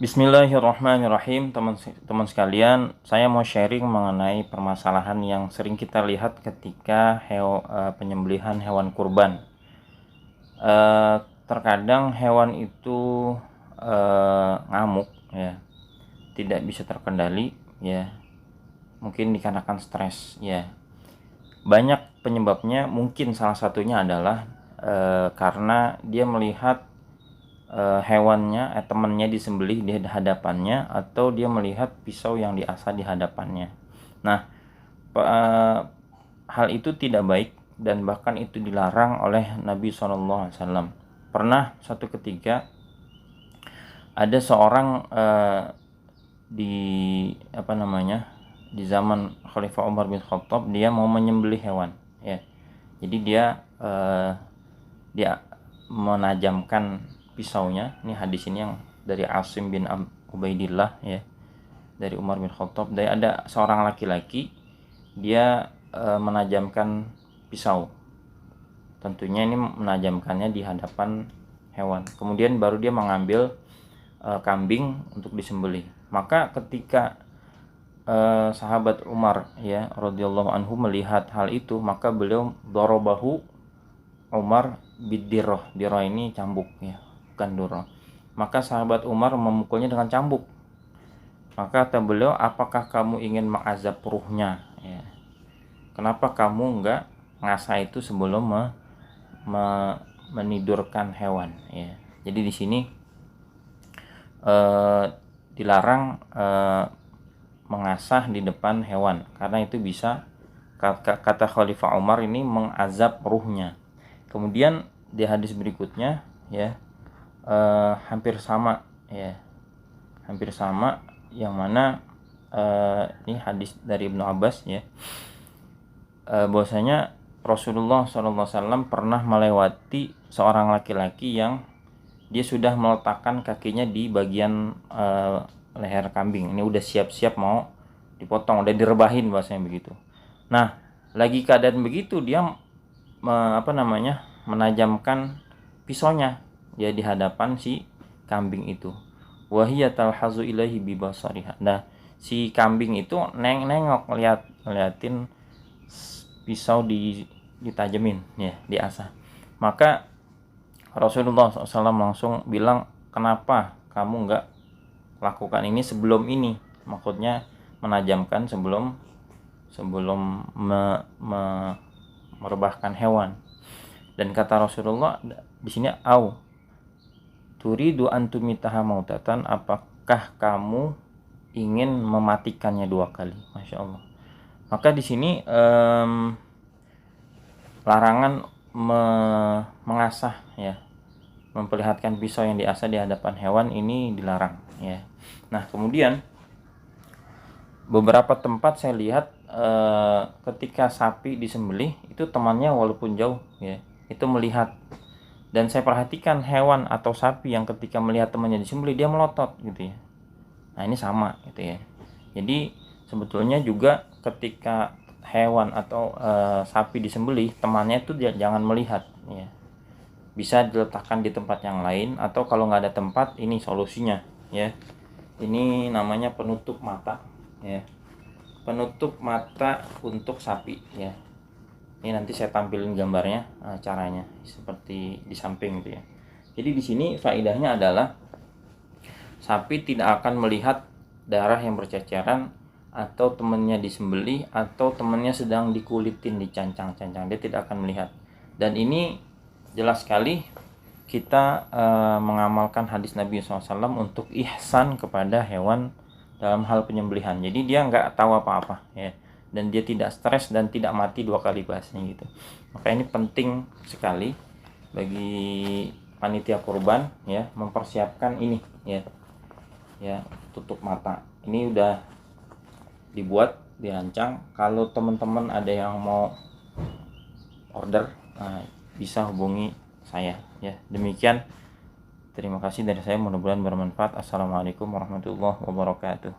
Bismillahirrahmanirrahim, teman-teman sekalian. Saya mau sharing mengenai permasalahan yang sering kita lihat ketika penyembelihan hewan kurban. Terkadang hewan itu ngamuk, ya, tidak bisa terkendali, ya, mungkin dikarenakan stres, ya. Banyak penyebabnya, mungkin salah satunya adalah karena dia melihat hewannya, temannya disembelih di hadapannya, atau dia melihat pisau yang diasah di hadapannya. Nah, hal itu tidak baik dan bahkan itu dilarang oleh Nabi SAW. Pernah suatu ketika ada seorang di di zaman Khalifah Umar bin Khattab, dia mau menyembelih hewan, ya. Jadi dia menajamkan pisaunya. Ini hadis ini yang dari Asim bin Ubaidillah, ya, dari Umar bin Khattab. Dari ada seorang laki-laki, dia menajamkan pisau. Tentunya ini menajamkannya di hadapan hewan. Kemudian baru dia mengambil kambing untuk disembelih. Maka ketika sahabat Umar, ya, radhiyallahu anhu melihat hal itu, maka beliau dorobahu Umar bidirroh. Dirroh ini cambuk, ya, bukan durroh. Maka sahabat Umar memukulnya dengan cambuk. Maka kata beliau, apakah kamu ingin mengazab ruhnya, ya? Kenapa kamu enggak ngasah itu sebelum menidurkan hewan, ya? Jadi di sini dilarang mengasah di depan hewan, karena itu bisa, kata Khalifah Umar, ini mengazab ruhnya. Kemudian di hadis berikutnya, ya, hampir sama, ya, hampir sama, yang mana ini hadis dari Ibnu Abbas, ya, bahwasanya Rasulullah SAW pernah melewati seorang laki-laki yang dia sudah meletakkan kakinya di bagian leher kambing. Ini udah siap-siap mau dipotong, udah direbahin, bahasanya begitu. Nah, lagi keadaan begitu, dia menajamkan pisaunya, ya, di hadapan si kambing itu. Wahiyya talhazu ilaihi bibasariha. Nah, si kambing itu nengok ngeliatin pisau ditajemin, ya, diasah. Maka Rasulullah SAW langsung bilang, kenapa kamu enggak lakukan ini sebelum ini? Maksudnya menajamkan sebelum merebahkan hewan. Dan kata Rasulullah di sini, au turidu antumitaha mautatan, apakah kamu ingin mematikannya 2 kali? Masya Allah. Maka di sini larangan mengasah, ya, memperlihatkan pisau yang diasah di hadapan hewan ini dilarang, ya. Nah, kemudian beberapa tempat saya lihat ketika sapi disembelih itu temannya walaupun jauh, ya, itu melihat. Dan saya perhatikan hewan atau sapi yang ketika melihat temannya disembelih, dia melotot, gitu, ya. Nah, ini sama, gitu, ya. Jadi sebetulnya juga ketika hewan atau sapi disembelih, temannya itu jangan melihat, ya. Bisa diletakkan di tempat yang lain, atau kalau nggak ada tempat, ini solusinya, ya. Ini namanya penutup mata, ya. Penutup mata untuk sapi, ya. Ini nanti saya tampilin gambarnya, caranya seperti di samping, gitu, ya. Jadi di sini faedahnya adalah sapi tidak akan melihat darah yang berceceran, atau temannya disembelih, atau temannya sedang dikulitin, dicancang-cancang. Dia tidak akan melihat. Dan ini jelas sekali kita mengamalkan hadis Nabi SAW untuk ihsan kepada hewan dalam hal penyembelihan. Jadi dia nggak tahu apa-apa, ya, dan dia tidak stres dan tidak mati 2 kali, bahasanya gitu. Maka ini penting sekali bagi panitia kurban, ya, mempersiapkan ini, ya, ya, tutup mata. Ini udah dibuat, dirancang. Kalau teman-teman ada yang mau order, bisa hubungi saya, ya. Demikian, terima kasih dari saya, mudah-mudahan bermanfaat. Assalamualaikum warahmatullahi wabarakatuh.